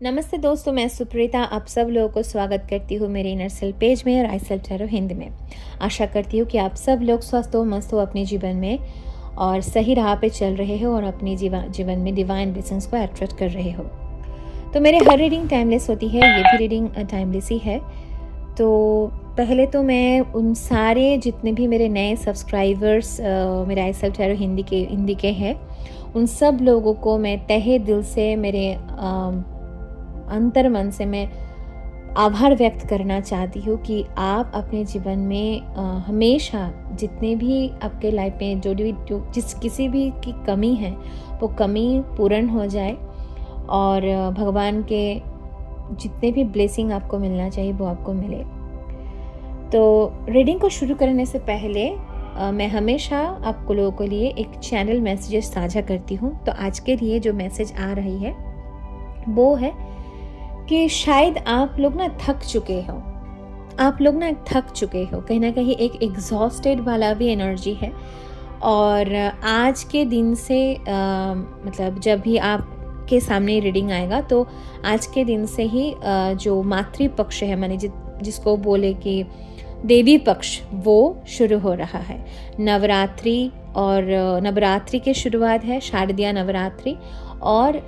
नमस्ते दोस्तों, मैं सुप्रीता आप सब लोगों को स्वागत करती हूँ मेरे इनर सेल्फ पेज में और आई सेल्फ टैरो हिंदी में। आशा करती हूँ कि आप सब लोग स्वस्थ हो, मस्त हो अपने जीवन में और सही राह पे चल रहे हो और अपनी जीवन में डिवाइन ब्लेसिंग्स को अट्रैक्ट कर रहे हो। तो मेरे हर रीडिंग टाइमलेस होती है, ये भी रीडिंग टाइमलेस ही है। तो पहले तो मैं उन सारे जितने भी मेरे नए सब्सक्राइबर्स मेरे आई सेल्फ टैरो हिंदी के हैं, उन सब लोगों को मैं तहे दिल से मेरे अंतर मन से मैं आभार व्यक्त करना चाहती हूँ कि आप अपने जीवन में हमेशा जितने भी आपके लाइफ में जो जिस किसी भी की कमी है वो कमी पूर्ण हो जाए और भगवान के जितने भी ब्लेसिंग आपको मिलना चाहिए वो आपको मिले। तो रीडिंग को शुरू करने से पहले मैं हमेशा आपको लोगों के लिए एक चैनल मैसेजेस साझा करती हूँ। तो आज के लिए जो मैसेज आ रही है वो है कि शायद आप लोग ना थक चुके हो, कहीं ना कहीं एक एग्जॉस्टेड वाला भी एनर्जी है। और आज के दिन से मतलब जब भी आपके सामने रीडिंग आएगा तो आज के दिन से ही जो मातृपक्ष है, माने जिसको बोले कि देवी पक्ष, वो शुरू हो रहा है। नवरात्रि और नवरात्रि की शुरुआत है, शारदीय नवरात्रि, और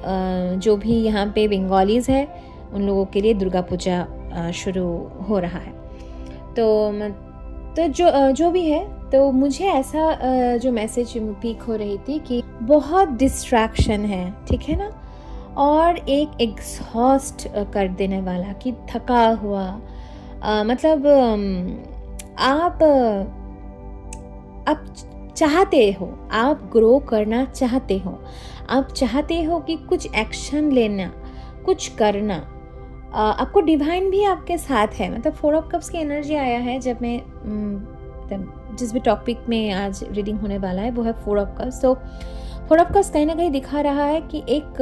जो भी यहाँ पे बंगालीज़ है उन लोगों के लिए दुर्गा पूजा शुरू हो रहा है। तो जो भी है, तो मुझे ऐसा जो मैसेज पीक हो रही थी कि बहुत डिस्ट्रैक्शन है, ठीक है ना, और एक एग्जॉस्ट कर देने वाला कि थका हुआ मतलब आप चाहते हो, आप ग्रो करना चाहते हो, आप चाहते हो कि कुछ एक्शन लेना, कुछ करना। आपको डिवाइन भी आपके साथ है। मतलब 4 ऑफ कप्स की एनर्जी आया है जब मैं जिस भी टॉपिक में आज रीडिंग होने वाला है वो है 4 ऑफ कप्स। तो 4 ऑफ कप्स कहीं ना कहीं दिखा रहा है कि एक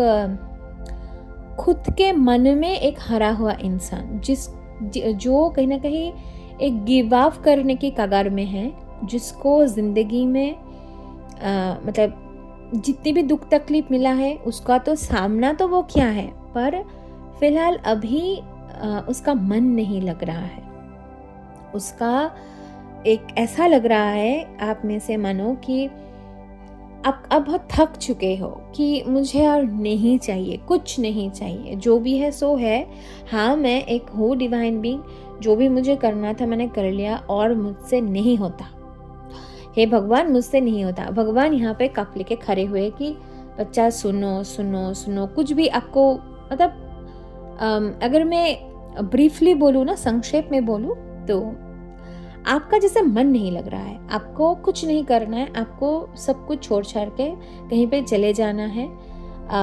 खुद के मन में एक हरा हुआ इंसान जो कहीं ना कहीं एक गिव अप करने की कगार में है, जिसको ज़िंदगी में मतलब जितनी भी दुख तकलीफ मिला है उसका तो सामना तो वो किया है, पर फिलहाल अभी उसका मन नहीं लग रहा है। उसका एक ऐसा लग रहा है आप में से मानो कि आप बहुत थक चुके हो कि मुझे और नहीं चाहिए, कुछ नहीं चाहिए, जो भी है सो है। हाँ, मैं एक हूँ डिवाइन बीइंग, जो भी मुझे करना था मैंने कर लिया और मुझसे नहीं होता। हे भगवान, मुझसे नहीं होता। भगवान यहाँ पे कप लेके खड़े हुए कि बच्चा सुनो सुनो सुनो, कुछ भी आपको मतलब अगर मैं ब्रीफली बोलूँ ना, संक्षेप में बोलूँ तो आपका जैसे मन नहीं लग रहा है, आपको कुछ नहीं करना है, आपको सब कुछ छोड़ छाड़ के कहीं पे चले जाना है।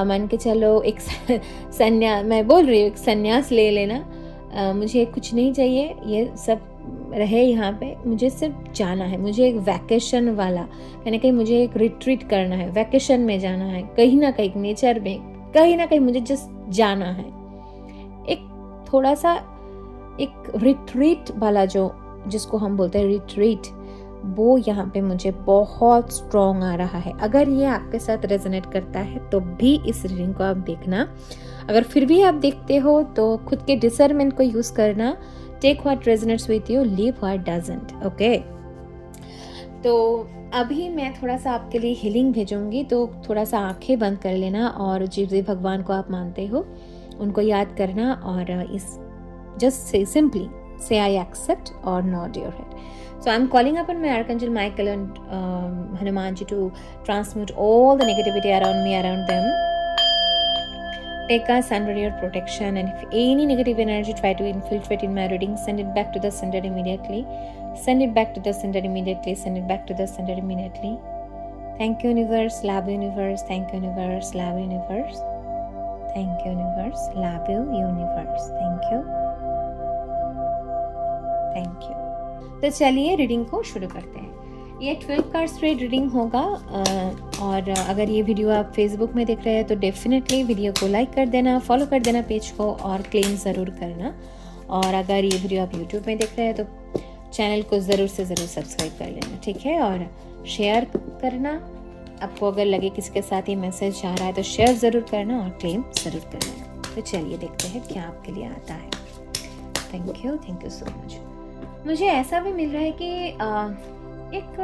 मान के चलो एक मैं बोल रही हूँ एक संन्यास ले लेना। मुझे कुछ नहीं चाहिए, ये सब रहे यहाँ पे, मुझे सिर्फ जाना है। मुझे एक वैकेशन वाला, कहीं ना कहीं मुझे एक रिट्रीट करना है, वैकेशन में जाना है, कहीं ना कहीं नेचर में, कहीं ना कहीं मुझे जस्ट जाना है। एक थोड़ा सा एक रिट्रीट वाला जिसको हम बोलते हैं रिट्रीट, वो यहाँ पे मुझे बहुत स्ट्रॉन्ग आ रहा है। अगर ये आपके साथ रेजोनेट करता है तो भी इस रीडिंग को आप देखना। अगर फिर भी आप देखते हो तो खुद के डिसर्नमेंट को यूज करना। Take what resonates with you, leave what doesn't. Okay, तो अभी मैं थोड़ा सा आपके लिए हीलिंग भेजूंगी, तो थोड़ा सा आंखें बंद कर लेना और जिस भगवान को आप मानते हो उनको याद करना और इस just say simply say I accept or nod your head. So I'm calling upon my Archangel Michael and Hanumanji to transmute all the negativity around me, around them. Take us under your protection, and if any negative energy try to infiltrate in my reading, send it back to the sender immediately. Send it back to the sender immediately. Send it back to the sender immediately. Thank you universe, love universe. Thank you universe, love universe. Thank you universe, love you universe. Thank you, thank you. तो चलिए reading को शुरू करते हैं। ये 12 card spread reading होगा और अगर ये वीडियो आप फेसबुक में देख रहे हैं तो डेफिनेटली वीडियो को लाइक कर देना, फॉलो कर देना पेज को और क्लेम ज़रूर करना। और अगर ये वीडियो आप यूट्यूब में देख रहे हैं तो चैनल को ज़रूर से ज़रूर सब्सक्राइब कर लेना, ठीक है, और शेयर करना। आपको अगर लगे किसी के साथ ये मैसेज आ रहा है तो शेयर ज़रूर करना और क्लेम ज़रूर करना। तो चलिए देखते हैं क्या आपके लिए आता है। Thank you so much. मुझे ऐसा भी मिल रहा है कि एक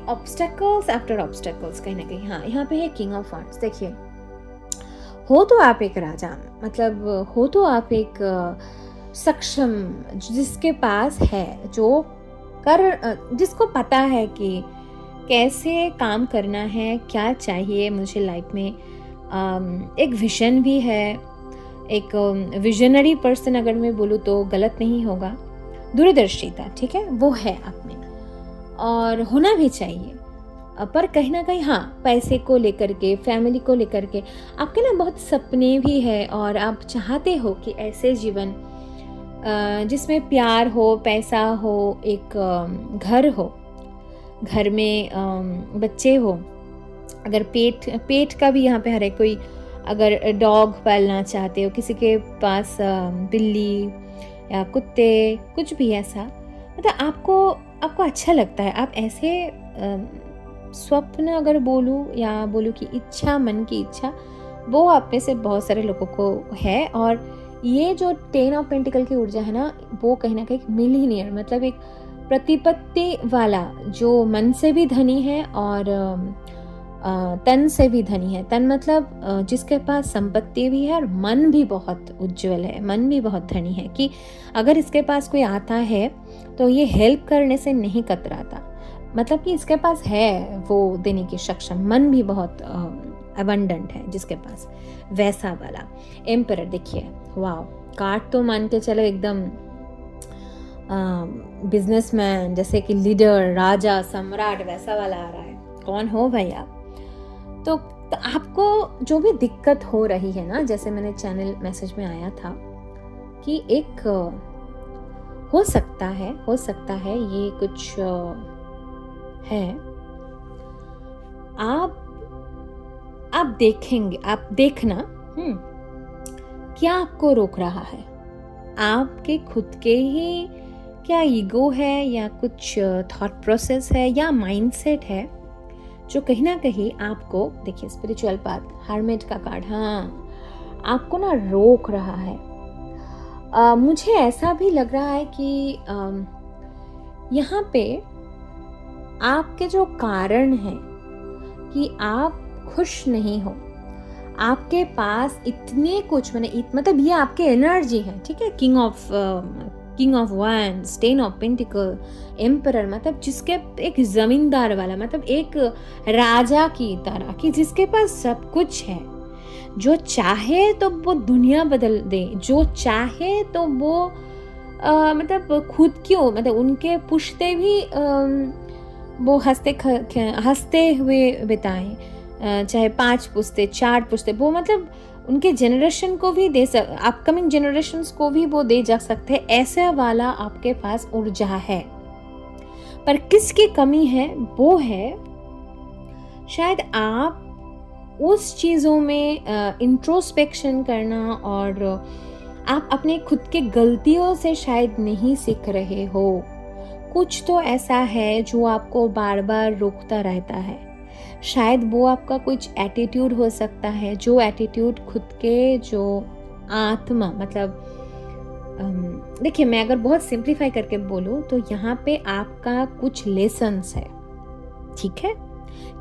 ऑब्स्टेकल्स आफ्टर ऑब्स्टेकल्स कहीं ना कहीं। हाँ, यहाँ पे है किंग ऑफ वांड्स। देखिए, हो तो आप एक राजा, मतलब हो तो आप एक सक्षम, जिसके पास है, जिसको पता है कि कैसे काम करना है, क्या चाहिए मुझे लाइफ में। एक विजन भी है, एक विजनरी पर्सन अगर मैं बोलूँ तो गलत नहीं होगा। दूरदर्शिता, ठीक है, वो है आप में और होना भी चाहिए। पर कहीं ना कहीं हाँ, पैसे को लेकर के, फैमिली को लेकर के आपके ना बहुत सपने भी है और आप चाहते हो कि ऐसे जीवन जिसमें प्यार हो, पैसा हो, एक घर हो, घर में बच्चे हो, अगर पेट का भी यहाँ पे हर एक कोई, अगर डॉग पालना चाहते हो, किसी के पास बिल्ली या कुत्ते, कुछ भी ऐसा, मतलब आपको अच्छा लगता है। आप ऐसे स्वप्न अगर बोलूँ या बोलूँ कि इच्छा, मन की इच्छा, वो आप में से बहुत सारे लोगों को है। और ये जो 10 ऑफ पेंटिकल की ऊर्जा है ना, वो कहीं ना कहीं मिलीनियर, मतलब एक प्रतिपत्ति वाला, जो मन से भी धनी है और तन से भी धनी है। तन मतलब जिसके पास संपत्ति भी है और मन भी बहुत उज्जवल है, मन भी बहुत धनी है, कि अगर इसके पास कोई आता है तो ये हेल्प करने से नहीं कतराता, मतलब कि इसके पास है वो देने की सक्षम। मन भी बहुत अबंडेंट है जिसके पास, वैसा वाला एम्परर। देखिए, वाह, कार्ड तो मान के चलो एकदम बिजनेसमैन, जैसे कि लीडर, राजा, सम्राट, वैसा वाला आ रहा है। कौन हो भाई आप? तो आपको जो भी दिक्कत हो रही है ना, जैसे मैंने चैनल मैसेज में आया था कि एक हो सकता है ये कुछ है, आप देखेंगे, आप देखना क्या आपको रोक रहा है। आपके खुद के ही क्या ईगो है, या कुछ थॉट प्रोसेस है, या माइंडसेट है, जो कहीं ना कहीं आपको, देखिए स्पिरिचुअल पाथ, हर्मिट का कार्ड, हाँ, आपको ना रोक रहा है। मुझे ऐसा भी लग रहा है कि यहाँ पे आपके जो कारण है कि आप खुश नहीं हो, आपके पास इतने कुछ, मतलब ये आपके एनर्जी है, ठीक है। King of wands, 10 of pentacle, emperor, मतलब जिसके, एक जमींदार वाला, मतलब एक राजा की तरह, कि जिसके पास सब कुछ है, जो चाहे तो वो दुनिया बदल दे, जो चाहे तो वो मतलब खुद क्यों, मतलब उनके पुश्ते भी वो हंसते हुए बिताएं, चाहे 5 पुश्ते, 4 पुश्ते, वो मतलब उनके जनरेशन को भी अपकमिंग जनरेशन्स को भी वो दे जा सकते हैं। ऐसा वाला आपके पास ऊर्जा है। पर किसकी कमी है? वो है शायद आप उस चीज़ों में इंट्रोस्पेक्शन करना, और आप अपने खुद के गलतियों से शायद नहीं सीख रहे हो। कुछ तो ऐसा है जो आपको बार बार रोकता रहता है। शायद वो आपका कुछ एटीट्यूड हो सकता है, जो एटीट्यूड खुद के, जो आत्मा, मतलब देखिए, मैं अगर बहुत सिंप्लीफाई करके बोलूँ तो यहाँ पे आपका कुछ लेसन्स है, ठीक है।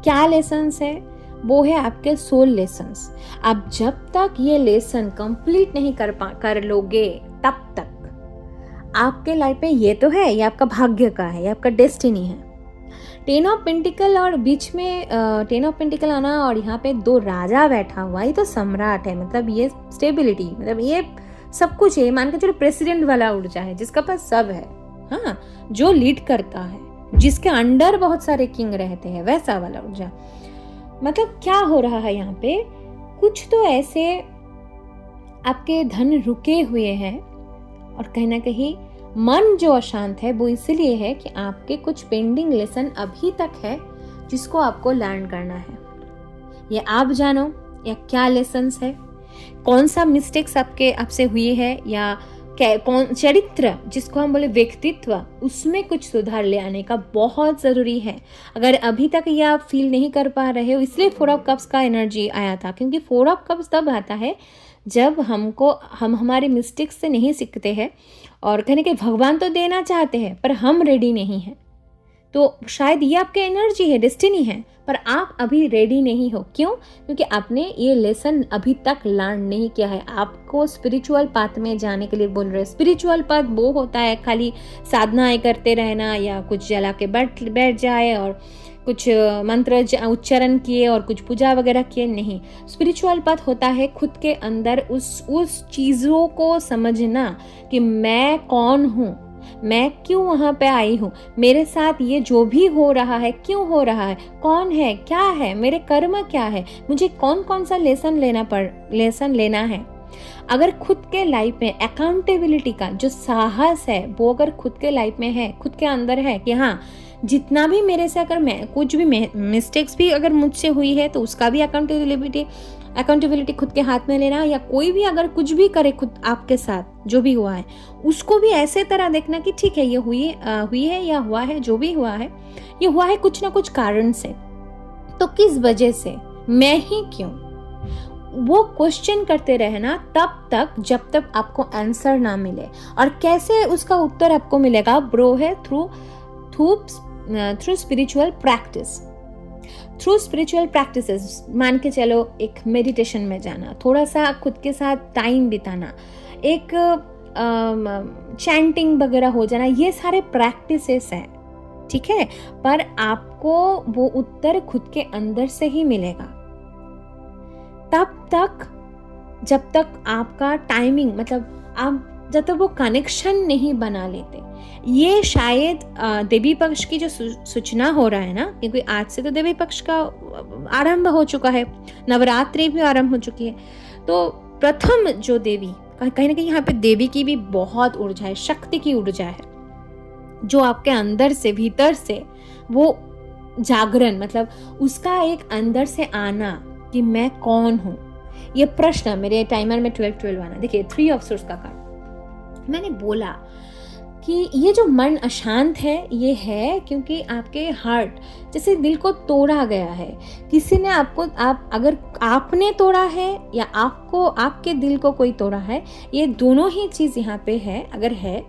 क्या लेसन्स है? वो है आपके सोल लेसन्स। आप जब तक ये लेसन कंप्लीट नहीं कर लोगे, तब तक आपके लाइफ में, ये तो है, ये आपका भाग्य का है, ये आपका डेस्टिनी है। 10 ऑफ पेंटिकल और बीच में 10 ऑफ पेंटिकल आना, और यहाँ पे 2 राजा बैठा हुआ, ये तो सम्राट है, मतलब ये स्टेबिलिटी, मतलब ये सब कुछ है। मान के चलो प्रेसिडेंट वाला ऊर्जा है, जिसका पास सब है, हाँ, जो लीड करता है, जिसके अंडर बहुत सारे किंग रहते हैं, वैसा वाला ऊर्जा। मतलब क्या हो रहा है यहाँ पे? कुछ तो ऐसे आपके धन रुके हुए हैं, और कहीं ना कहीं मन जो अशांत है, वो इसलिए है कि आपके कुछ पेंडिंग लेसन अभी तक है, जिसको आपको लर्न करना है। ये आप जानो, या क्या लेसन्स है, कौन सा मिस्टेक्स आपसे हुई है, या कौन चरित्र, जिसको हम बोले व्यक्तित्व, उसमें कुछ सुधार ले आने का बहुत ज़रूरी है। अगर अभी तक ये आप फील नहीं कर पा रहे हो, इसलिए 4 ऑफ कप्स का एनर्जी आया था, क्योंकि 4 ऑफ कप्स तब आता है जब हम हमारे मिस्टेक्स से नहीं सीखते हैं और कहने के भगवान तो देना चाहते हैं पर हम रेडी नहीं हैं, तो शायद ये आपकी एनर्जी है, डेस्टिनी है, पर आप अभी रेडी नहीं हो। क्यों? क्योंकि आपने ये लेसन अभी तक लर्न नहीं किया है। आपको स्पिरिचुअल पाथ में जाने के लिए बोल रहे हैं। स्पिरिचुअल पाथ वो होता है खाली साधनाएं करते रहना या कुछ जला के बैठ जाए और कुछ मंत्र उच्चारण किए और कुछ पूजा वगैरह किए, नहीं। स्पिरिचुअल पाथ होता है खुद के अंदर उस चीज़ों को समझना कि मैं कौन हूँ, मैं क्यों वहाँ पे आई हूँ, मेरे साथ ये जो भी हो रहा है क्यों हो रहा है, कौन है, क्या है, मेरे कर्म क्या है, मुझे कौन कौन सा लेसन लेना है। अगर खुद के लाइफ में अकाउंटेबिलिटी का जो साहस है वो अगर खुद के लाइफ में है, खुद के अंदर है कि हाँ जितना भी मेरे से अगर मैं कुछ भी मिस्टेक्स भी अगर मुझसे हुई है तो उसका भी अकाउंटेबिलिटी खुद के हाथ में लेना, या कोई भी अगर कुछ भी करे खुद आपके साथ जो भी हुआ है उसको भी ऐसे तरह देखना कि ठीक है ये हुई है या हुआ है, जो भी हुआ है ये हुआ है कुछ ना कुछ कारण से, तो किस वजह से, मैं ही क्यों, वो क्वेश्चन करते रहना तब तक जब तक आपको आंसर ना मिले। और कैसे उसका उत्तर आपको मिलेगा? ब्रो है through spiritual practice. Through spiritual practices मान के चलो, एक मेडिटेशन में जाना, थोड़ा सा खुद के साथ टाइम बिताना, एक चैंटिंग वगैरह हो जाना, ये सारे प्रैक्टिसेस हैं, ठीक है। पर आपको वो उत्तर खुद के अंदर से ही मिलेगा। तब तक जब तक आपका टाइमिंग, मतलब आप जब तक वो कनेक्शन नहीं बना लेते, ये शायद देवी पक्ष की जो सूचना हो रहा है ना, क्योंकि आज से तो देवी पक्ष का आरंभ हो चुका है, नवरात्रि भी आरंभ हो चुकी है, तो प्रथम जो देवी, कहीं ना कहीं यहाँ पे देवी की भी बहुत ऊर्जा है, शक्ति की ऊर्जा है, जो आपके अंदर से भीतर से वो जागरण, मतलब उसका एक अंदर से आना कि मैं कौन हूँ। ये प्रश्न मेरे टाइमर में 12-12 आना। देखिए 3 ऑफ सोर्स का कार्ड मैंने बोला कि ये जो मन अशांत है ये है क्योंकि आपके हार्ट, जैसे दिल को तोड़ा गया है, किसी ने अगर आपने तोड़ा है या आपके दिल को कोई तोड़ा है, ये दोनों ही चीज यहाँ पे है। अगर है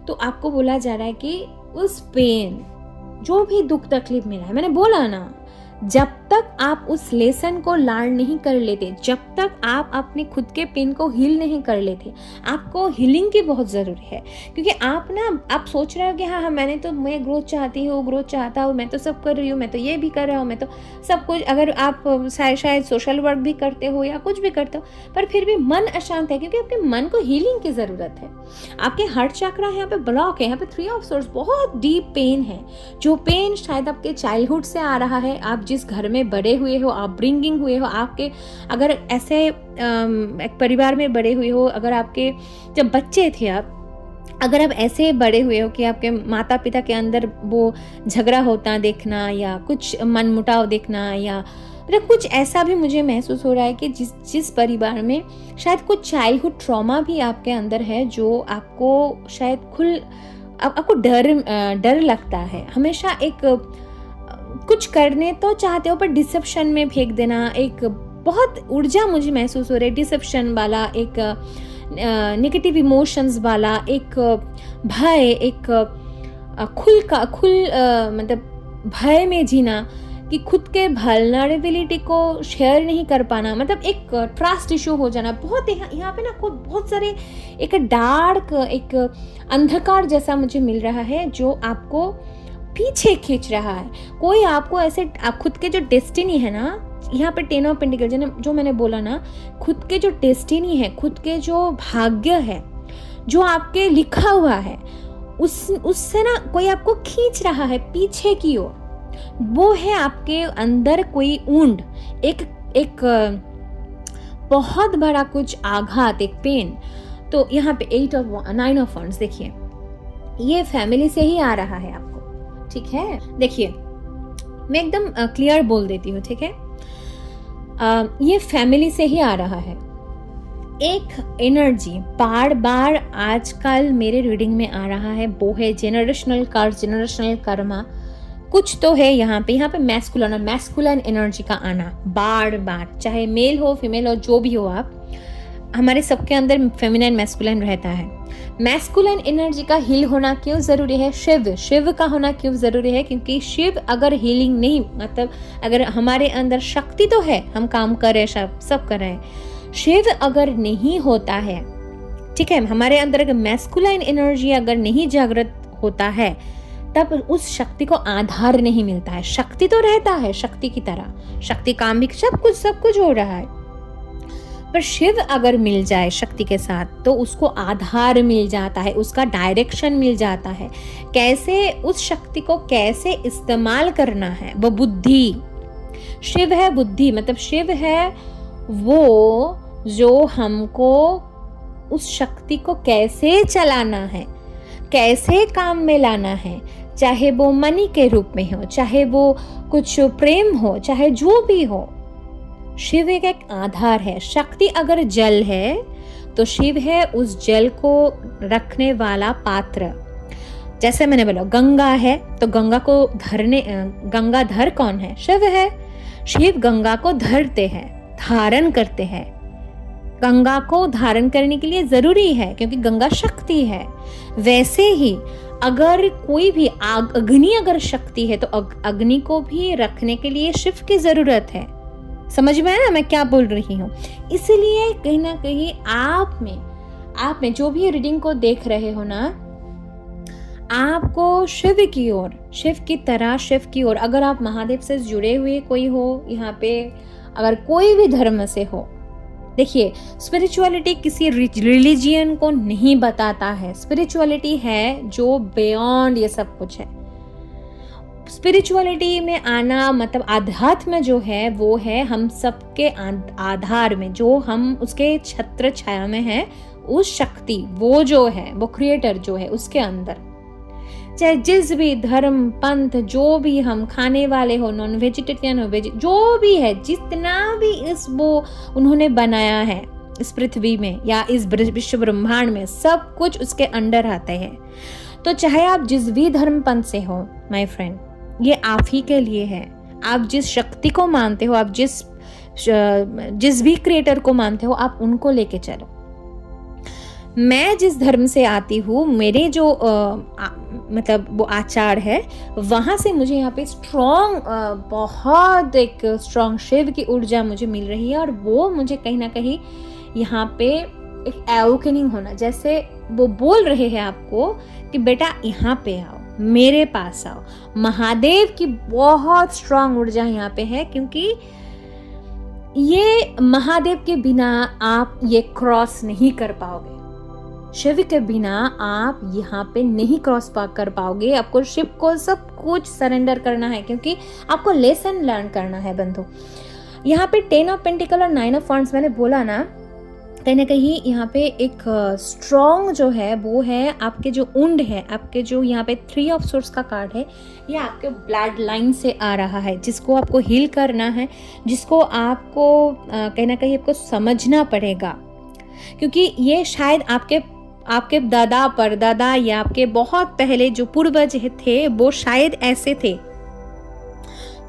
तो आपको बोला जा रहा है कि उस पेन, जो भी दुख तकलीफ मिला है, मैंने बोला ना, जब तक आप उस लेसन को लर्न नहीं कर लेते, जब तक आप अपने खुद के पेन को हील नहीं कर लेते, आपको हीलिंग की बहुत ज़रूरी है। क्योंकि आप सोच रहे हो कि हाँ मैं ग्रोथ चाहती हूँ, ग्रोथ चाहता हूँ, मैं तो सब कर रही हूँ, मैं तो ये भी कर रहा हूँ, मैं तो सब कुछ, अगर आप शायद सोशल वर्क भी करते हो या कुछ भी करते हो, पर फिर भी मन अशांत है क्योंकि आपके मन को हीलिंग की ज़रूरत है। आपके हार्ट चक्रा यहाँ पे ब्लॉक है, यहाँ पे 3 ऑफ सोर्स, बहुत डीप पेन है, जो पेन शायद आपके चाइल्डहुड से आ रहा है, आप जिस घर में बड़े हुए हो, आप ब्रिंगिंग हुए हो, आपके अगर ऐसे एक परिवार में बड़े हुए हो, अगर आपके जब बच्चे थे अगर आप ऐसे बड़े हुए हो कि आपके माता पिता के अंदर वो झगड़ा होता देखना या कुछ मनमुटाव देखना, या मतलब कुछ ऐसा भी मुझे महसूस हो रहा है कि जिस परिवार में शायद कुछ चाइल्डहुड ट्रॉमा भी आपके अंदर है, जो आपको शायद आपको डर लगता है हमेशा, एक कुछ करने तो चाहते हो पर डिसेप्शन में फेंक देना, एक बहुत ऊर्जा मुझे महसूस हो रही है डिसेप्शन वाला, एक नेगेटिव इमोशंस वाला, एक भय, एक मतलब भय में जीना, कि खुद के वल्नरेबिलिटी को शेयर नहीं कर पाना, मतलब एक ट्रस्ट इशू हो जाना। बहुत यहाँ पे ना बहुत सारे एक डार्क, एक अंधकार जैसा मुझे मिल रहा है जो आपको पीछे खींच रहा है। कोई आपको ऐसे खुद के जो डेस्टिनी है ना, यहाँ पे 10 ऑफ पेंटिकल जो मैंने बोला ना, खुद के जो डेस्टिनी है, खुद के जो भाग्य है, जो आपके लिखा हुआ है, उससे ना कोई आपको खींच रहा है पीछे की ओर। वो है आपके अंदर कोई ऊंड, एक बहुत बड़ा कुछ आघात, एक पेन। तो यहाँ पे 9 ऑफ वॉन्ड्स, देखिए ये फैमिली से ही आ रहा है आपको, ठीक है। देखिए मैं एकदम क्लियर बोल देती हूँ, ठीक है। ये फैमिली से ही आ रहा है। एक एनर्जी बार बार आजकल मेरे रीडिंग में आ रहा है, वो है जेनरेशनल कर्स, जेनरेशनल कर्मा। कुछ तो है यहाँ पे मैस्कुलिन एनर्जी का आना बार बार, चाहे मेल हो फीमेल हो जो भी हो आप, हमारे सबके अंदर फेमिनाइन मैस्कुलाइन रहता है। मैस्कुलाइन एनर्जी का हील होना क्यों ज़रूरी है? शिव का होना क्यों ज़रूरी है? क्योंकि शिव अगर हीलिंग नहीं, मतलब अगर हमारे अंदर शक्ति तो है, हम काम कर रहे हैं, सब कर रहे हैं, शिव अगर नहीं होता है, ठीक है, हमारे अंदर अगर मैस्कुलाइन एनर्जी अगर नहीं जागृत होता है, तब उस शक्ति को आधार नहीं मिलता है। शक्ति तो रहता है शक्ति की तरह, शक्ति काम भी सब कुछ हो रहा है, पर शिव अगर मिल जाए शक्ति के साथ तो उसको आधार मिल जाता है, उसका डायरेक्शन मिल जाता है, कैसे उस शक्ति को कैसे इस्तेमाल करना है, वो बुद्धि। शिव है बुद्धि, मतलब शिव है वो जो हमको उस शक्ति को कैसे चलाना है, कैसे काम में लाना है, चाहे वो मनी के रूप में हो, चाहे वो कुछ प्रेम हो, चाहे जो भी हो। शिव एक आधार है। शक्ति अगर जल है तो शिव है उस जल को रखने वाला पात्र। जैसे मैंने बोला गंगा है तो गंगा को गंगाधर कौन है? शिव है। शिव गंगा को धरते हैं, धारण करते हैं। गंगा को धारण करने के लिए जरूरी है क्योंकि गंगा शक्ति है। वैसे ही अगर कोई भी अग्नि अगर शक्ति है तो अग्नि को भी रखने के लिए शिव की जरूरत है। समझ में आया ना मैं क्या बोल रही हूँ? इसलिए कहीं ना कहीं आप में जो भी रीडिंग को देख रहे हो ना, आपको शिव की ओर, शिव की तरह शिव की ओर, अगर आप महादेव से जुड़े हुए कोई हो, यहाँ पे अगर कोई भी धर्म से हो, देखिए स्पिरिचुअलिटी किसी रिलीजियन को नहीं बताता है। स्पिरिचुअलिटी है जो बियॉन्ड ये सब कुछ है। स्पिरिचुअलिटी में आना मतलब आध्यात्म जो है वो है हम सबके आधार में, जो हम उसके छत्र छाया में है, उस शक्ति वो जो है, वो क्रिएटर जो है उसके अंदर, चाहे जिस भी धर्म पंथ जो भी हम खाने वाले हो, नॉन वेजिटेरियन हो, जो भी है, जितना भी इस वो उन्होंने बनाया है इस पृथ्वी में या इस विश्व ब्रह्मांड में, सब कुछ उसके अंडर आते हैं। तो चाहे आप जिस भी धर्म पंथ से हो माय फ्रेंड, ये आप ही के लिए है। आप जिस शक्ति को मानते हो, आप जिस भी क्रिएटर को मानते हो, आप उनको लेके चलो। मैं जिस धर्म से आती हूँ, मेरे जो मतलब वो आचार है, वहाँ से मुझे यहाँ पे बहुत एक स्ट्रॉन्ग शिव की ऊर्जा मुझे मिल रही है। और वो मुझे कहीं ना कहीं यहाँ पे एक एवोकनिंग होना, जैसे वो बोल रहे हैं आपको कि बेटा यहाँ पे आओ, मेरे पास आओ। महादेव की बहुत स्ट्रॉन्ग ऊर्जा यहाँ पे है, क्योंकि ये महादेव के बिना आप ये क्रॉस नहीं कर पाओगे। शिव के बिना आप यहाँ पे नहीं क्रॉस कर पाओगे। आपको शिव को सब कुछ सरेंडर करना है, क्योंकि आपको लेसन लर्न करना है बंधु। यहाँ पे 10 ऑफ पेंटिकल और 9 ऑफ वॉन्ड्स मैंने बोला ना, कहीं ना कहीं यहाँ पे एक स्ट्रॉन्ग जो है वो है आपके जो उंड है, आपके जो यहाँ पे 3 ऑफ सोर्स का कार्ड है, ये आपके ब्लड लाइन से आ रहा है, जिसको आपको हील करना है, जिसको आपको कहीं ना कहीं आपको समझना पड़ेगा। क्योंकि ये शायद आपके दादा परदादा या आपके बहुत पहले जो पूर्वज थे, वो शायद ऐसे थे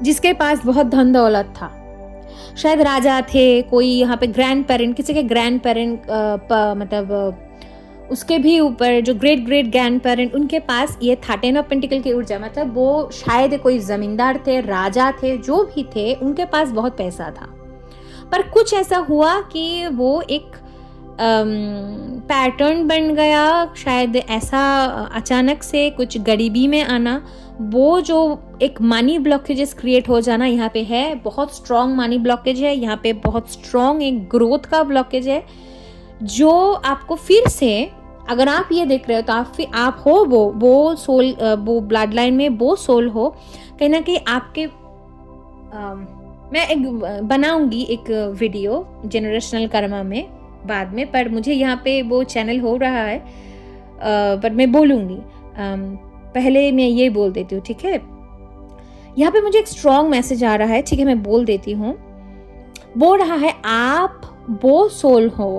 जिसके पास बहुत धन दौलत था, शायद राजा थे, कोई यहाँ पे ग्रैंड पेरेंट, किसी के ग्रैंड पेरेंट मतलब उसके भी ऊपर जो ग्रेट ग्रैंड पेरेंट, उनके पास ये था 10 ऑफ पेंटिकल की ऊर्जा। मतलब वो शायद कोई जमींदार थे, राजा थे, जो भी थे, उनके पास बहुत पैसा था। पर कुछ ऐसा हुआ कि वो एक पैटर्न बन गया, शायद ऐसा अचानक से कुछ गरीबी में आना, वो जो एक मनी ब्लॉकेजेस क्रिएट हो जाना यहाँ पे है। बहुत स्ट्रॉन्ग मनी ब्लॉकेज है यहाँ पे, बहुत स्ट्रॉन्ग एक ग्रोथ का ब्लॉकेज है, जो आपको फिर से, अगर आप ये देख रहे हो तो आप हो वो सोल, वो ब्लड लाइन में वो सोल हो। कहीं ना कहीं आपके मैं एक बनाऊंगी एक वीडियो जेनरेशनल कर्मा में बाद में, पर मुझे यहाँ पे वो चैनल हो रहा है, पर मैं बोलूँगी। पहले मैं ये बोल देती हूँ, ठीक है? यहाँ पे मुझे एक स्ट्रॉन्ग मैसेज आ रहा है, ठीक है, मैं बोल देती हूँ। बोल रहा है आप वो सोल हो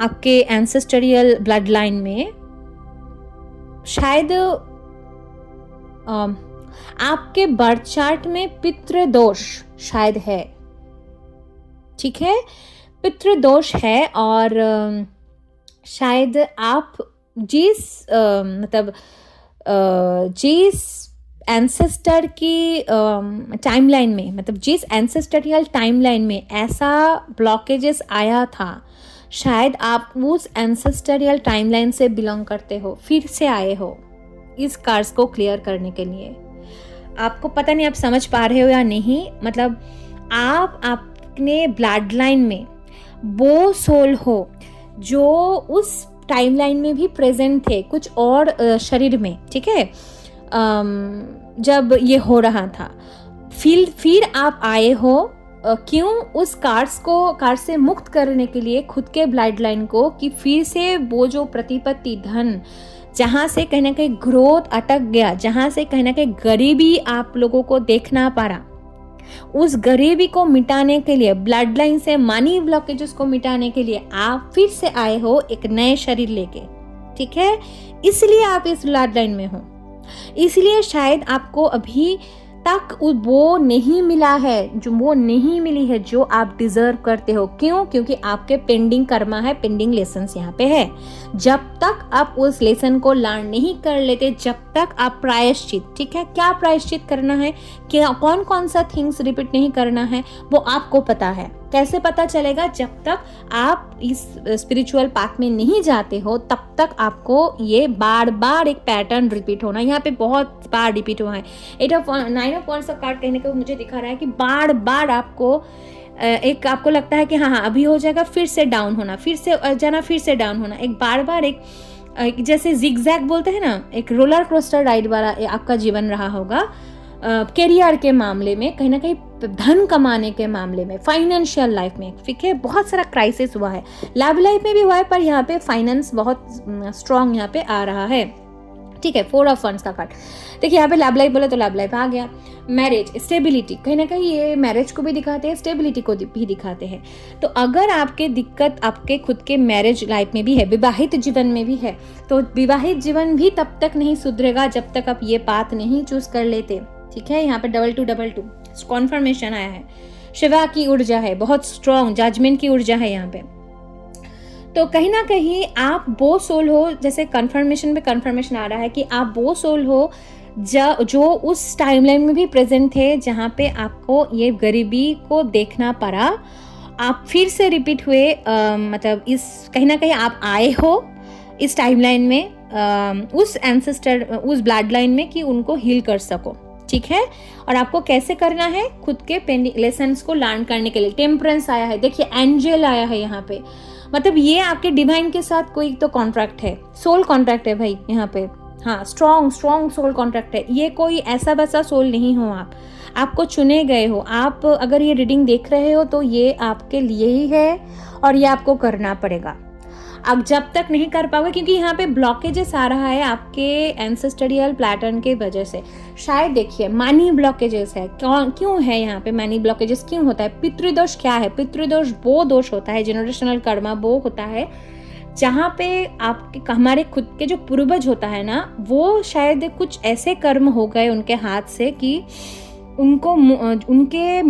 आपके एंसेस्टरियल ब्लड लाइन में, शायद आपके बर्थ चार्ट में पितृ दोष शायद है, ठीक है? पितृदोष है। और शायद आप जिस एंसेस्टर की टाइमलाइन में, मतलब जिस एंसेस्टरियल टाइमलाइन में ऐसा ब्लॉकेजेस आया था, शायद आप उस एंसेस्टरियल टाइमलाइन से बिलोंग करते हो, फिर से आए हो इस कार्ड्स को क्लियर करने के लिए। आपको पता नहीं आप समझ पा रहे हो या नहीं, मतलब आप अपने ब्लड लाइन में वो सोल हो जो उस टाइमलाइन में भी प्रेजेंट थे कुछ और शरीर में, ठीक है, जब ये हो रहा था। फिर आप आए हो क्यों? उस कार्ड से मुक्त करने के लिए खुद के ब्लड लाइन को, कि फिर से वो जो प्रतिपत्ति धन, जहाँ से कहीं ना कहीं ग्रोथ अटक गया, जहाँ से कहीं ना कहीं गरीबी आप लोगों को देखना पड़ा, उस गरीबी को मिटाने के लिए, ब्लड लाइन से मनी ब्लॉकेजेस को मिटाने के लिए आप फिर से आए हो एक नए शरीर लेके, ठीक है। इसलिए आप इस ब्लड लाइन में हो, इसलिए शायद आपको अभी तक वो नहीं मिला है, जो वो नहीं मिली है जो आप डिजर्व करते हो। क्यों? क्योंकि आपके पेंडिंग कर्मा है, पेंडिंग लेसन्स यहाँ पे है। जब तक आप उस लेसन को लर्न नहीं कर लेते, जब तक आप प्रायश्चित, ठीक है, क्या प्रायश्चित करना है, क्या कौन कौन सा थिंग्स रिपीट नहीं करना है, वो आपको पता है। कैसे पता चलेगा? जब तक आप इस स्पिरिचुअल पाथ में नहीं जाते हो, तब तक आपको ये बार बार एक पैटर्न रिपीट होना, यहाँ पे बहुत बार रिपीट हुआ है। 9 ऑफ वांड्स का कार्ड कहने को मुझे दिखा रहा है कि बार बार आपको लगता है कि हाँ अभी हो जाएगा, फिर से डाउन होना, फिर से जाना, फिर से डाउन होना, एक बार बार एक जैसे जिगजैग बोलते हैं ना, एक रोलर कोस्टर राइड वाला आपका जीवन रहा होगा। करियर के मामले में, कहीं ना कहीं धन कमाने के मामले में, फाइनेंशियल लाइफ में, ठीक है, बहुत सारा क्राइसिस हुआ है। लव लाइफ में भी हुआ है, पर यहाँ पे फाइनेंस बहुत स्ट्रांग यहाँ पे आ रहा है, ठीक है। 4 ऑफ वांड्स का कार्ड देखिए, यहाँ पे लव लाइफ बोले तो लव लाइफ आ गया। मैरिज, स्टेबिलिटी, कहीं ना कहीं ये मैरिज को भी दिखाते हैं, स्टेबिलिटी को भी दिखाते हैं। तो अगर आपके दिक्कत आपके खुद के मैरिज लाइफ में भी है, विवाहित जीवन में भी है, तो विवाहित जीवन भी तब तक नहीं सुधरेगा जब तक आप ये बात नहीं चूज कर लेते, ठीक है। यहाँ पे 2222 कॉन्फर्मेशन आया है, शिवा की ऊर्जा है, बहुत स्ट्रॉन्ग जजमेंट की ऊर्जा है यहाँ पे। तो कहीं ना कहीं आप वो सोल हो, जैसे कन्फर्मेशन में कन्फर्मेशन आ रहा है कि आप वो सोल हो जो उस टाइमलाइन में भी प्रेजेंट थे, जहाँ पे आपको ये गरीबी को देखना पड़ा। आप फिर से रिपीट हुए, मतलब इस कहीं ना कहीं आप आए हो इस टाइमलाइन में, उस एंसेस्टर, उस ब्लड लाइन में, कि उनको हील कर सको, ठीक है। और आपको कैसे करना है? खुद के पेंडिंग लेसन्स को लर्न करने के लिए। टेम्परेंस आया है, देखिए एंजल आया है यहाँ पे, मतलब ये आपके डिवाइन के साथ कोई तो कॉन्ट्रैक्ट है, सोल कॉन्ट्रैक्ट है भाई यहाँ पे। हाँ, स्ट्रॉन्ग सोल कॉन्ट्रैक्ट है। ये कोई ऐसा वैसा सोल नहीं हो, आपको चुने गए हो। आप अगर ये रीडिंग देख रहे हो तो ये आपके लिए ही है और ये आपको करना पड़ेगा। अब जब तक नहीं कर पाओगे, क्योंकि यहाँ पे ब्लॉकेजेस आ रहा है आपके एंसेस्टरियल पैटर्न के वजह से। शायद देखिए मनी ब्लॉकेजेस है, क्यों है यहाँ पे मनी ब्लॉकेजेस क्यों होता है? पितृदोष क्या है? पितृदोष वो दोष होता है, जनरेशनल कर्मा वो होता है जहाँ पे आपके हमारे खुद के जो पूर्वज होता है ना, वो शायद कुछ ऐसे कर्म हो गए उनके हाथ से कि उनको उनके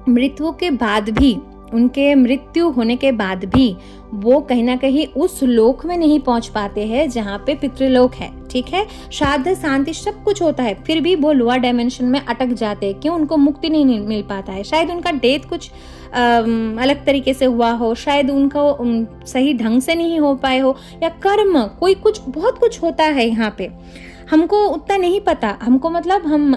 मृत्यु के बाद भी, उनके मृत्यु होने के बाद भी वो कहीं ना कहीं उस लोक में नहीं पहुंच पाते हैं जहाँ पे पितृलोक है, ठीक है। श्राद्ध शांति सब कुछ होता है, फिर भी वो लोअर डायमेंशन में अटक जाते हैं। क्यों? उनको मुक्ति नहीं मिल पाता है। शायद उनका डेथ कुछ अलग तरीके से हुआ हो, शायद उनका सही ढंग से नहीं हो पाए हो, या कर्म कोई कुछ बहुत कुछ होता है यहाँ पे, हमको उतना नहीं पता। हमको मतलब हम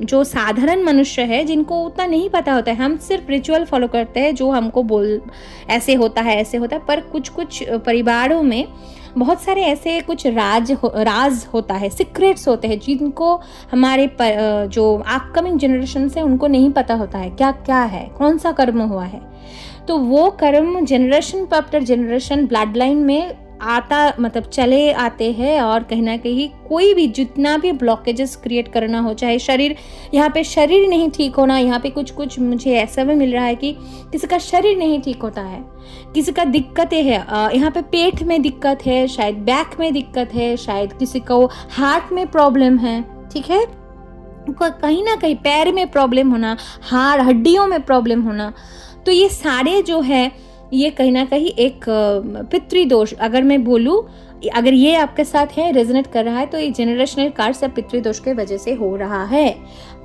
जो साधारण मनुष्य है जिनको उतना नहीं पता होता है, हम सिर्फ रिचुअल फॉलो करते हैं जो हमको ऐसे होता है ऐसे होता है। पर कुछ परिवारों में बहुत सारे ऐसे कुछ राज होता है, सीक्रेट्स होते हैं जिनको हमारे जो अपकमिंग जनरेशन से उनको नहीं पता होता है क्या क्या है, कौन सा कर्म हुआ है। तो वो कर्म generation after generation blood line में मतलब चले आते हैं। और कहीं ना कहीं कोई भी जितना भी ब्लॉकेजेस क्रिएट करना हो, चाहे शरीर, यहाँ पे शरीर नहीं ठीक होना, यहाँ पे कुछ मुझे ऐसा भी मिल रहा है कि किसी का शरीर नहीं ठीक होता है, किसी का दिक्कतें है, यहाँ पे पेट में दिक्कत है, शायद बैक में दिक्कत है, शायद किसी को हार्ट में प्रॉब्लम है, ठीक है, कहीं ना कहीं पैर में प्रॉब्लम होना, हड्डियों में प्रॉब्लम होना। तो ये सारे जो है ये कहीं ना कहीं एक पितृदोष, अगर मैं बोलूँ, अगर ये आपके साथ है, रेजोनेट कर रहा है, तो ये जनरेशनल कार्ड्स या पितृदोष के वजह से हो रहा है।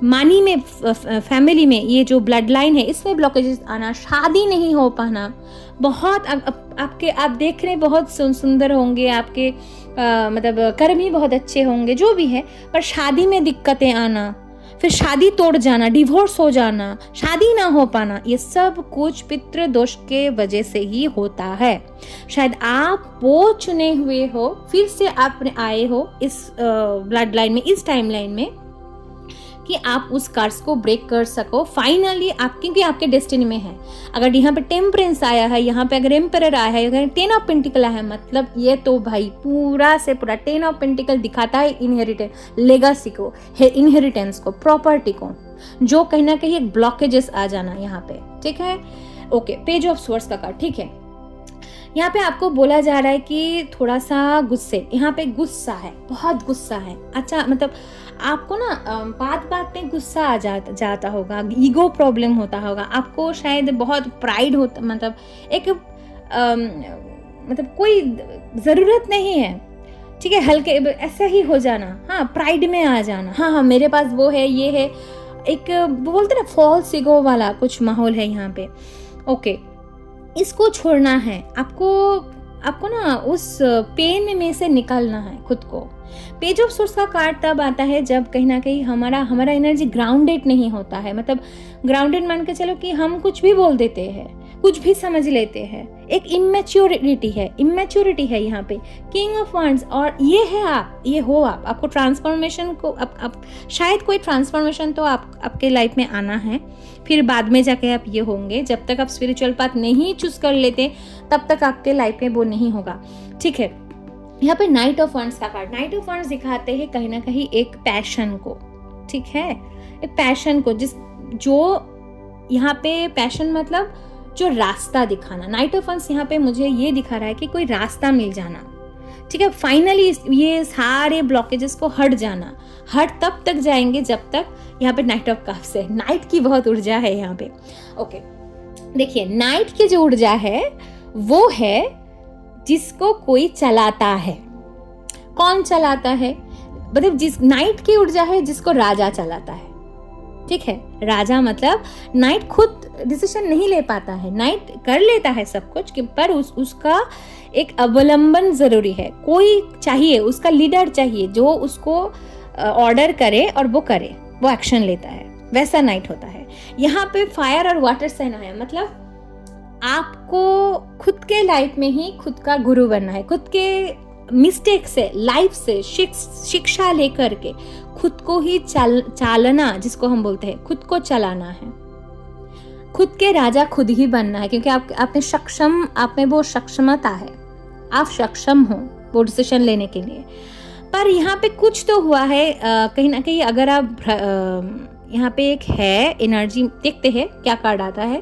मानी में, फैमिली में ये जो ब्लड लाइन है इसमें ब्लॉकेजेस आना, शादी नहीं हो पाना, बहुत आपके आप देख रहे बहुत सुंदर होंगे, आपके मतलब कर्म ही बहुत अच्छे होंगे, जो भी है, पर शादी में दिक्कतें आना, फिर शादी तोड़ जाना, डिवोर्स हो जाना, शादी ना हो पाना, ये सब कुछ पितृ दोष के वजह से ही होता है। शायद आप वो चुने हुए हो, फिर से आप आए हो इस ब्लड लाइन में, इस टाइम लाइन में, कि आप उस कर्स को ब्रेक कर सको फाइनली, आप क्योंकि आपके डेस्टिनी में है। अगर यहाँ पे टेम्परेंस आया है, यहाँ पे अगर एम्परर आया है, अगर 10 ऑफ पेंटिकल आया है, मतलब ये तो भाई पूरा से पूरा 10 ऑफ पेंटिकल दिखाता है इनहेरिटेंस, लेगेसी को, इनहेरिटेंस को, प्रॉपर्टी को, जो कहीं ना कहीं एक ब्लॉकेजेस आ जाना यहाँ पे, ठीक है। ओके, पेज ऑफ स्वॉर्ड्स का कार्ड, ठीक है। यहाँ पे आपको बोला जा रहा है कि थोड़ा सा गुस्से, यहाँ पे गुस्सा है, बहुत गुस्सा है। अच्छा, मतलब आपको ना बात बात में गुस्सा आ जाता होगा, ईगो प्रॉब्लम होता होगा, आपको शायद बहुत प्राइड होता, मतलब एक मतलब कोई ज़रूरत नहीं है, ठीक है, हल्के ऐसा ही हो जाना, हाँ, प्राइड में आ जाना, हाँ मेरे पास वो है, ये है, एक बोलते ना फॉल्स ईगो वाला कुछ माहौल है यहाँ पे। ओके, इसको छोड़ना है आपको ना उस पेन में से निकालना है खुद को। पेज ऑफ सोर्स का कार्ड तब आता है जब कहीं ना कहीं हमारा एनर्जी ग्राउंडेड नहीं होता है। मतलब ग्राउंडेड मान के चलो कि हम कुछ भी बोल देते हैं, कुछ भी समझ लेते हैं, एक इमेच्योरिटी है यहाँ पे। किंग ऑफ वांड्स, और ये है आपको ट्रांसफॉर्मेशन को आप शायद कोई ट्रांसफॉर्मेशन तो आपके लाइफ में आना है, फिर बाद में जाके आप ये होंगे। जब तक आप स्पिरिचुअल पाथ नहीं चूज कर लेते तब तक आपके लाइफ में वो नहीं होगा, ठीक है। यहाँ पे नाइट ऑफ वांड्स का कार्ड, नाइट ऑफ वांड्स दिखाते हैं कहीं ना कहीं एक पैशन को, ठीक है, एक पैशन को, जो यहाँ पे पैशन मतलब जो रास्ता दिखाना। नाइट ऑफ वांड्स यहाँ पे मुझे ये दिखा रहा है कि कोई रास्ता मिल जाना, ठीक है, फाइनली ये सारे ब्लॉकेजेस को हट तब तक जाएंगे जब तक यहाँ पे नाइट ऑफ कप्स है। नाइट की बहुत ऊर्जा है यहाँ पे। ओके, देखिए, नाइट की जो ऊर्जा है वो है जिसको कोई चलाता है। कौन चलाता है? मतलब जिस नाइट की ऊर्जा है जिसको राजा चलाता है, ठीक है। राजा मतलब नाइट खुद डिसीजन नहीं ले पाता है, नाइट कर लेता है सब कुछ, पर उसका एक अवलंबन जरूरी है, कोई चाहिए, उसका लीडर चाहिए जो उसको ऑर्डर करे और वो करे, वो एक्शन लेता है, वैसा नाइट होता है। यहाँ पे फायर और वाटर साइन है, मतलब आपको खुद के लाइफ में ही खुद का गुरु बनना है, खुद के मिस्टेक से, लाइफ से शिक्षा लेकर के खुद को ही चालना, जिसको हम बोलते हैं, खुद को चलाना है, खुद के राजा खुद ही बनना है, क्योंकि आप में वो सक्षमता है, आप सक्षम हो वो डिसीजन लेने के लिए। पर यहाँ पे कुछ तो हुआ है कहीं ना कहीं। अगर आप यहाँ पे एक है एनर्जी, देखते हैं क्या कार्ड आता है,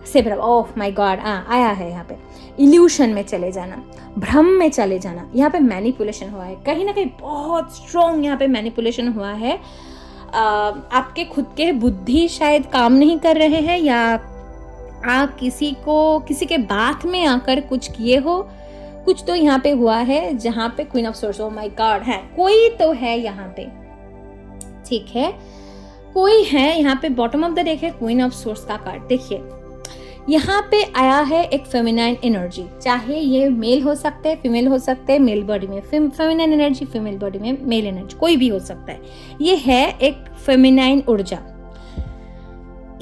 सेब्रा, ओह माय गॉड, आया है यहाँ पे इल्यूशन में चले जाना, भ्रम में चले जाना। यहाँ पे मैनिपुलेशन हुआ है, कहीं ना कहीं बहुत स्ट्रॉन्ग यहाँ पे मैनिपुलेशन हुआ है। आपके खुद के बुद्धि शायद काम नहीं कर रहे हैं, या आप किसी के बात में आकर कुछ किए हो, कुछ तो यहाँ पे हुआ है जहाँ पे queen of source, oh my God, है कोई तो है यहाँ पे, ठीक है, कोई है यहाँ पे। बॉटम ऑफ द डेक है क्वीन ऑफ सोर्स का कार्ड। देखिए, यहाँ पे आया है एक फेमिनाइन एनर्जी, चाहे ये मेल हो सकते हैं, फीमेल हो सकते हैं, मेल बॉडी में फेमिनाइन एनर्जी, फीमेल बॉडी में मेल एनर्जी, कोई भी हो सकता है। ये है एक फेमिनाइन ऊर्जा।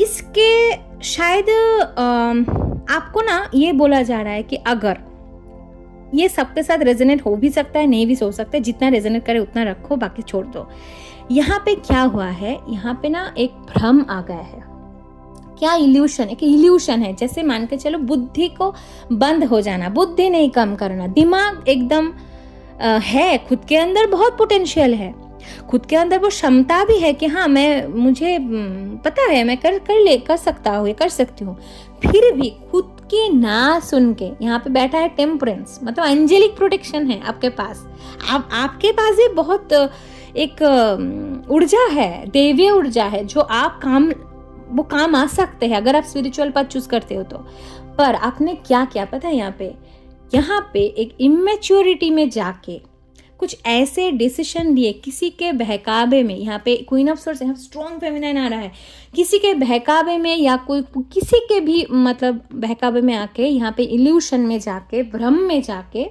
इसके शायद आपको ना ये बोला जा रहा है कि अगर ये सबके साथ रेजोनेट हो भी सकता है, नहीं भी हो सकता है, जितना रेजोनेट करे उतना रखो, बाकी छोड़ दो। यहाँ पे क्या हुआ है, यहाँ पे ना एक भ्रम आ गया है। क्या इल्यूशन? एक इल्यूशन है, जैसे मान के चलो बुद्धि को बंद हो जाना, बुद्धि नहीं कम करना, दिमाग एकदम है, खुद के अंदर बहुत पोटेंशियल है, खुद के अंदर वो क्षमता भी है कि हाँ मुझे पता है, मैं कर सकता हूँ, कर सकती हूँ, फिर भी खुद की ना सुन के यहाँ पे बैठा है टेम्परेंस, मतलब एंजेलिक प्रोटेक्शन है आपके पास। आपके पास भी बहुत एक ऊर्जा है, दैवीय ऊर्जा है, जो आप काम वो काम आ सकते हैं अगर आप स्पिरिचुअल पाथ चूज करते हो तो। पर आपने क्या किया पता है, यहाँ पे एक इमेच्योरिटी में जाके कुछ ऐसे डिसीजन लिए किसी के बहकावे में, यहाँ पे क्वीन ऑफ सोर्ड्स, यहाँ स्ट्रॉन्ग फेमिनाइन आ रहा है, किसी के बहकावे में या कोई किसी के भी मतलब बहकावे में आके, यहाँ पे इल्यूशन में जाके, भ्रम में जाके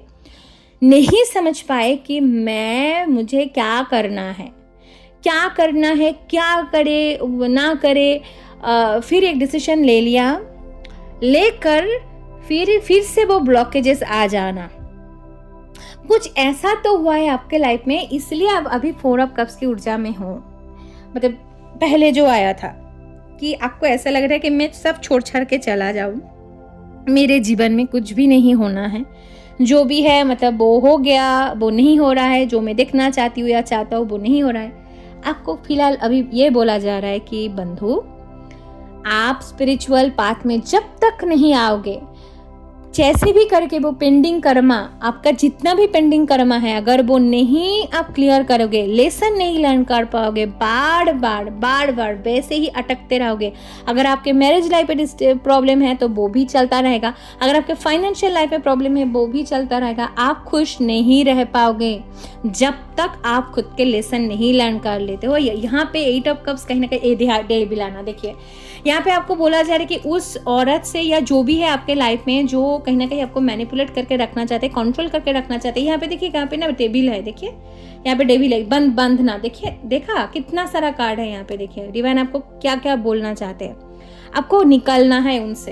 नहीं समझ पाए कि मुझे क्या करना है, क्या करे ना करे। फिर एक डिसीजन ले लिया, लेकर फिर से वो ब्लॉकेजेस आ जाना। कुछ ऐसा तो हुआ है आपके लाइफ में, इसलिए आप अभी 4 ऑफ कप्स की ऊर्जा में हो। मतलब पहले जो आया था कि आपको ऐसा लग रहा है कि मैं सब छोड़ छाड़ के चला जाऊं, मेरे जीवन में कुछ भी नहीं होना है, जो भी है मतलब वो हो गया, वो नहीं हो रहा है, जो मैं देखना चाहती हूँ या चाहता हूँ वो नहीं हो रहा है। आपको फिलहाल अभी ये बोला जा रहा है कि बंधु, आप स्पिरिचुअल पाथ में जब तक नहीं आओगे, जैसे भी करके वो पेंडिंग कर्मा, आपका जितना भी पेंडिंग कर्मा है, अगर वो नहीं आप क्लियर करोगे, लेसन नहीं लर्न कर पाओगे, बार बार वैसे ही अटकते रहोगे। अगर आपके मैरिज लाइफ पे प्रॉब्लम है तो वो भी चलता रहेगा, अगर आपके फाइनेंशियल लाइफ में प्रॉब्लम है वो भी चलता रहेगा। आप खुश नहीं रह पाओगे जब तक आप खुद के लेसन नहीं लर्न कर लेते हो। यहाँ पे 8 ऑफ कप्स कहीं ना कहीं डे भी लाना, देखिए यहाँ पे आपको बोला जा रहा है कि उस औरत से या जो भी है आपके लाइफ में जो कहीं ना कहीं आपको मैनिपुलेट करके रखना चाहते हैं, कंट्रोल करके रखना चाहते हैं। यहाँ पे देखिए, यहाँ पे ना टेबल है, देखिए यहाँ पे डेविल है, बंधना, देखिए देखा कितना सारा कार्ड है यहाँ पे। देखिए डिवाइन आपको क्या क्या बोलना चाहते हैं, आपको निकलना है उनसे।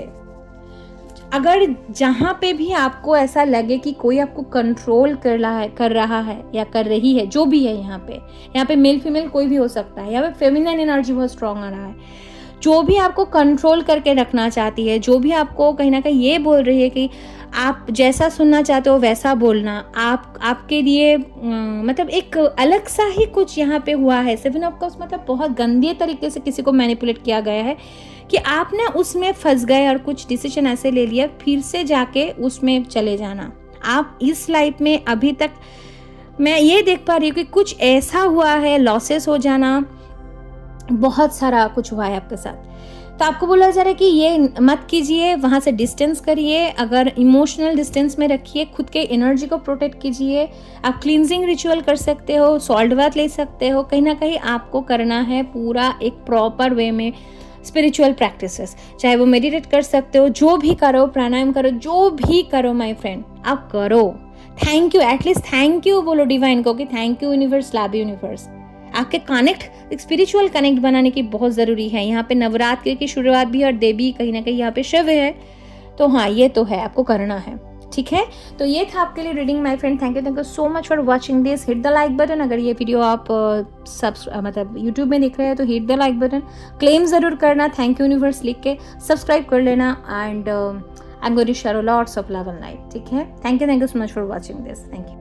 अगर जहाँ पे भी आपको ऐसा लगे कि कोई आपको कंट्रोल कर रहा है या कर रही है, जो भी है यहाँ पे मेल फीमेल कोई भी हो सकता है, यहाँ पे फेमिनिन एनर्जी बहुत स्ट्रांग आ रहा है, जो भी आपको कंट्रोल करके रखना चाहती है, जो भी आपको कहीं ना कहीं ये बोल रही है कि आप जैसा सुनना चाहते हो वैसा बोलना, आपके लिए मतलब एक अलग सा ही कुछ यहाँ पे हुआ है। 7 ऑफ कप्स मतलब बहुत गंदे तरीके से किसी को मैनिपुलेट किया गया है कि आप ना उसमें फंस गए और कुछ डिसीजन ऐसे ले लिया, फिर से जाके उसमें चले जाना। आप इस लाइफ में अभी तक मैं ये देख पा रही हूँ कि कुछ ऐसा हुआ है, लॉसेस हो जाना, बहुत सारा कुछ हुआ है आपके साथ। तो आपको बोला जा रहा है कि ये मत कीजिए, वहाँ से डिस्टेंस करिए, अगर इमोशनल डिस्टेंस में रखिए, खुद के एनर्जी को प्रोटेक्ट कीजिए। आप क्लींजिंग रिचुअल कर सकते हो, सॉल्ट बाथ ले सकते हो, कहीं ना कहीं आपको करना है पूरा एक प्रॉपर वे में स्पिरिचुअल प्रैक्टिसेस, चाहे वो मेडिटेट कर सकते हो, जो भी करो, प्राणायाम करो, जो भी करो माय फ्रेंड, आप करो। Thank you, at least thank you बोलो डिवाइन को कि thank you universe, love you universe. आपके कनेक्ट, स्पिरिचुअल कनेक्ट बनाने की बहुत ज़रूरी है। यहाँ पे नवरात्र की शुरुआत भी और देवी कहीं ना कहीं यहाँ पे शिव है, तो हाँ ये तो है, आपको करना है, ठीक है। तो ये था आपके लिए reading my friend. Thank you so much for watching this. Hit the like button, अगर ये वीडियो आप मतलब यूट्यूब में देख रहे हैं तो hit the like button, claim ज़रूर करना, थैंक यू यूनिवर्स लिख के सब्सक्राइब कर लेना, and I am going to share lots of love and light, ठीक है। Thank you so much for watching this, thank you.